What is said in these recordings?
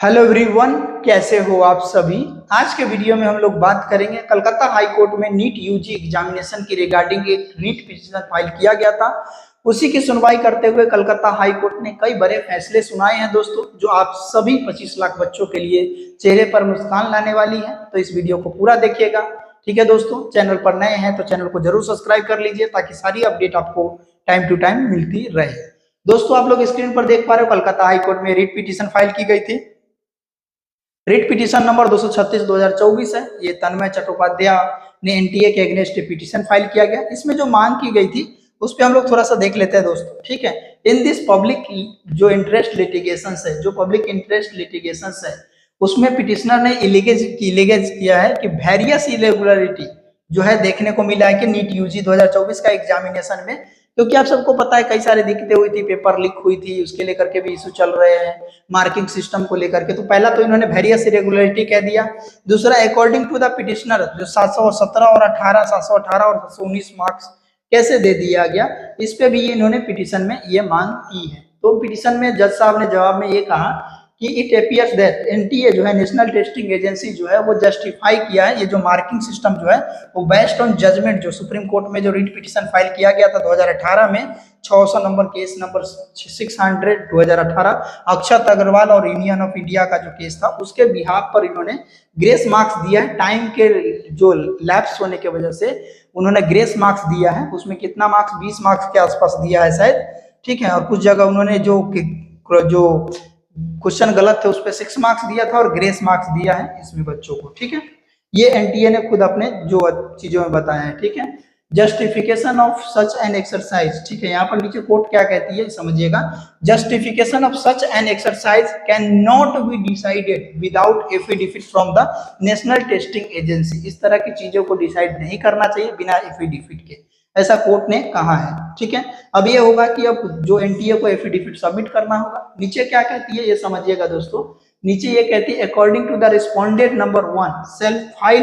Hello everyone, कैसे हो आप सभी। आज के वीडियो में हम लोग बात करेंगे कलकत्ता हाई कोर्ट में नीट यूजी एग्जामिनेशन की रिगार्डिंग एक रीट पिटीशन फाइल किया गया था। उसी की सुनवाई करते हुए कलकत्ता हाई कोर्ट ने कई बड़े फैसले सुनाए हैं दोस्तों, जो आप सभी 25 लाख बच्चों के लिए चेहरे पर मुस्कान लाने वाली है। तो इस वीडियो को पूरा देखिएगा। ठीक है दोस्तों, चैनल पर नए हैं तो चैनल को जरूर सब्सक्राइब कर लीजिए ताकि सारी अपडेट आपको टाइम टू टाइम मिलती रहे। दोस्तों, आप लोग स्क्रीन पर देख पा रहे हो कलकत्ता हाई कोर्ट में रीट पिटीशन फाइल की गई थी। रिट पिटीशन नंबर 236/2024 है। ये तन्मय चट्टोपाध्याय ने एनटीए के अगेंस्ट पिटीशन फाइल किया गया। इसमें जो मांग की गई थी उस पर हम लोग थोड़ा सा देख लेते हैं दोस्तों। ठीक है, इन दिस पब्लिक जो इंटरेस्ट लिटिगेशन है, जो पब्लिक इंटरेस्ट लिटिगेशन है, उसमें पिटिशनर ने इलीगेज किया है कि वेरियस इरेगुलरिटी जो है देखने को मिला है कि नीट यूजी 2024 का एग्जामिनेशन में, क्योंकि आप सबको पता है कई सारी दिक्कतें हुई थी, पेपर लीक हुई थी, उसके लेकर के भी इशू चल रहे हैं, मार्किंग सिस्टम को लेकर के। तो पहला तो इन्होंने वेरियस इरेगुलरिटी कह दिया। दूसरा, अकॉर्डिंग टू द पिटिशनर जो 717 और 18 718 और 719 मार्क्स कैसे दे दिया गया, इस पे भी इन्होंने पिटिशन में ये मांग की है। तो पिटिशन में जज साहब ने जवाब में ये कहा कि इट अपियर्स दैट एनटीए जो है, नेशनल टेस्टिंग एजेंसी जो है, वो जस्टिफाई किया है ये जो मार्किंग सिस्टम जो है वो बेस्ड ऑन जजमेंट जो सुप्रीम कोर्ट में जो रिट पिटीशन फाइल किया गया था 2018 में, 600 नंबर केस नंबर 600 2018, अक्षत अग्रवाल और यूनियन ऑफ इंडिया का जो केस था, उसके बिहाफ पर इन्होंने ग्रेस मार्क्स दिया है। टाइम के जो लैप्स होने की वजह से उन्होंने ग्रेस मार्क्स दिया है। उसमें कितना मार्क्स, 20 मार्क्स के आसपास दिया है शायद। ठीक है, और कुछ जगह उन्होंने जो क्वेश्चन गलत थे उस पर 6 मार्क्स दिया था और ग्रेस मार्क्स दिया है इसमें बच्चों को। ठीक है, ये एनटीए ने खुद अपने जो चीजों में बताया है। ठीक है, justification of such an exercise. ठीक है, यहाँ पर नीचे कोर्ट क्या कहती है समझिएगा। Justification of such an exercise can not be decided without affidavit from the national testing agency. इस तरह की चीजों को डिसाइड नहीं करना चाहिए बिना एफिडेविट के, ऐसा कोर्ट ने कहा है। ठीक है, अब ये होगा कि अब जो एनटीए को एफिडेविट सबमिट करना होगा। नीचे क्या कहती है ये समझिएगा दोस्तों। नीचे ये कहती है according to the respondent number 1 self file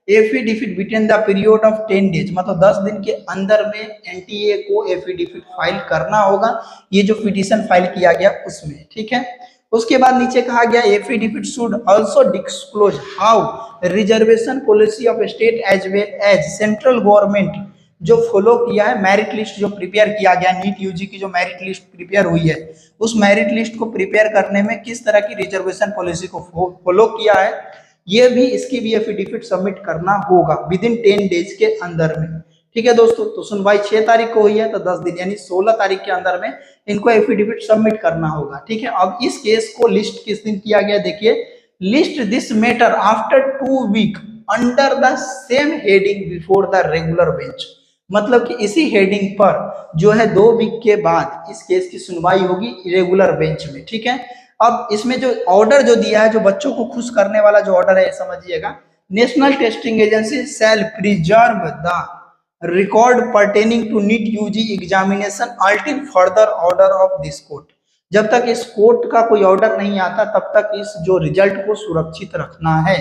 affidavit within the period of 10 days, मतलब 10 दिन के अंदर में एनटीए को एफिडेविट फाइल करना होगा, ये जो पिटीशन फाइल किया गया उसमें। ठीक है, उसके बाद नीचे कहा गया affidavit should also disclose how reservation policy of state as well as central government जो फॉलो किया है, मेरिट लिस्ट जो प्रिपेयर किया गया, नीट यूजी की जो मेरिट लिस्ट प्रिपेयर हुई है, उस मेरिट लिस्ट को प्रिपेयर करने में किस तरह की रिजर्वेशन पॉलिसी को फॉलो किया है, ये भी इसकी भी एफिडेविट सबमिट करना होगा विद इन 10 डेज के अंदर में। ठीक है दोस्तों, तो सुनवाई 6 तारीख को हुई है, तो 10 दिन यानी 16 तारीख के अंदर में इनको एफिडेविट सबमिट करना होगा। ठीक है, अब इस केस को लिस्ट किस दिन किया गया देखिए, list this matter after 2 week under the same heading before the regular bench, मतलब कि इसी हेडिंग पर जो है 2 वीक के बाद इस केस की सुनवाई होगी रेगुलर बेंच में। ठीक है, अब इसमें जो ऑर्डर जो दिया है, जो बच्चों को खुश करने वाला जो ऑर्डर है समझिएगा, national testing agency shall preserve the record pertaining to NEET UG examination until further order of this court. जब तक इस कोर्ट का कोई ऑर्डर नहीं आता तब तक इस जो रिजल्ट को सुरक्षित रखना है,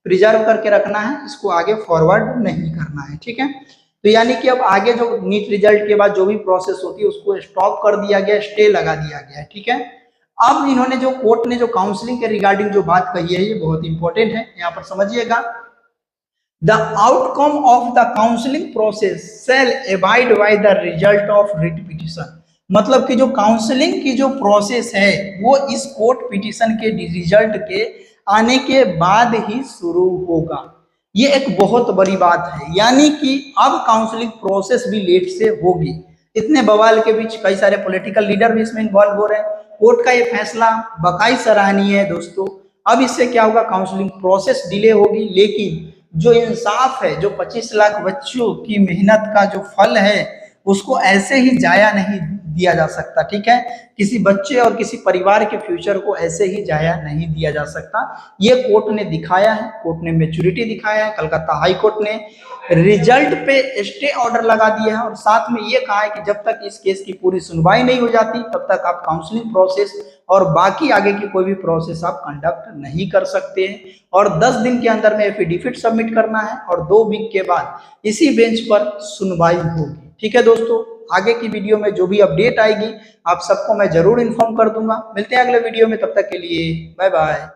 प्रिजर्व करके रखना है, इसको आगे फॉरवर्ड नहीं करना है। ठीक है, तो यानी कि अब आगे जो नीट रिजल्ट के बाद जो भी प्रोसेस होती है उसको स्टॉप कर दिया गया, स्टे लगा दिया गया है। ठीक है, अब इन्होंने जो कोर्ट ने जो काउंसलिंग के रिगार्डिंग जो बात कही है ये बहुत इंपॉर्टेंट है, यहाँ पर समझिएगा। The outcome of the counselling process shall abide by the result of writ petition, मतलब कि जो काउंसलिंग की जो प्रोसेस है वो इस कोर्ट पिटीशन के रिजल्ट के आने के बाद ही शुरू होगा। ये एक बहुत बड़ी बात है, यानी कि अब काउंसलिंग प्रोसेस भी लेट से होगी। इतने बवाल के बीच कई सारे पॉलिटिकल लीडर भी इसमें इन्वॉल्व हो रहे हैं। कोर्ट का ये फैसला बकाई सराहनीय है दोस्तों। अब इससे क्या होगा, काउंसलिंग प्रोसेस डिले होगी, लेकिन जो इंसाफ है, जो 25 लाख बच्चों की मेहनत का जो फल है उसको ऐसे ही जाया नहीं दिया जा सकता। ठीक है, किसी बच्चे और किसी परिवार के फ्यूचर को ऐसे ही जाया नहीं दिया जा सकता। ये कोर्ट ने दिखाया है, कोर्ट ने मैच्योरिटी दिखाया है। कलकत्ता हाई कोर्ट ने रिजल्ट पे स्टे ऑर्डर लगा दिया है और साथ में ये कहा है कि जब तक इस केस की पूरी सुनवाई नहीं हो जाती तब तक आप काउंसलिंग प्रोसेस और बाकी आगे की कोई भी प्रोसेस आप कंडक्ट नहीं कर सकते हैं, और 10 दिन के अंदर में एफिडेविट सबमिट करना है और 2 वीक के बाद इसी बेंच पर सुनवाई होगी। ठीक है दोस्तों, आगे की वीडियो में जो भी अपडेट आएगी आप सबको मैं जरूर इन्फॉर्म कर दूंगा। मिलते हैं अगले वीडियो में, तब तक के लिए बाय बाय।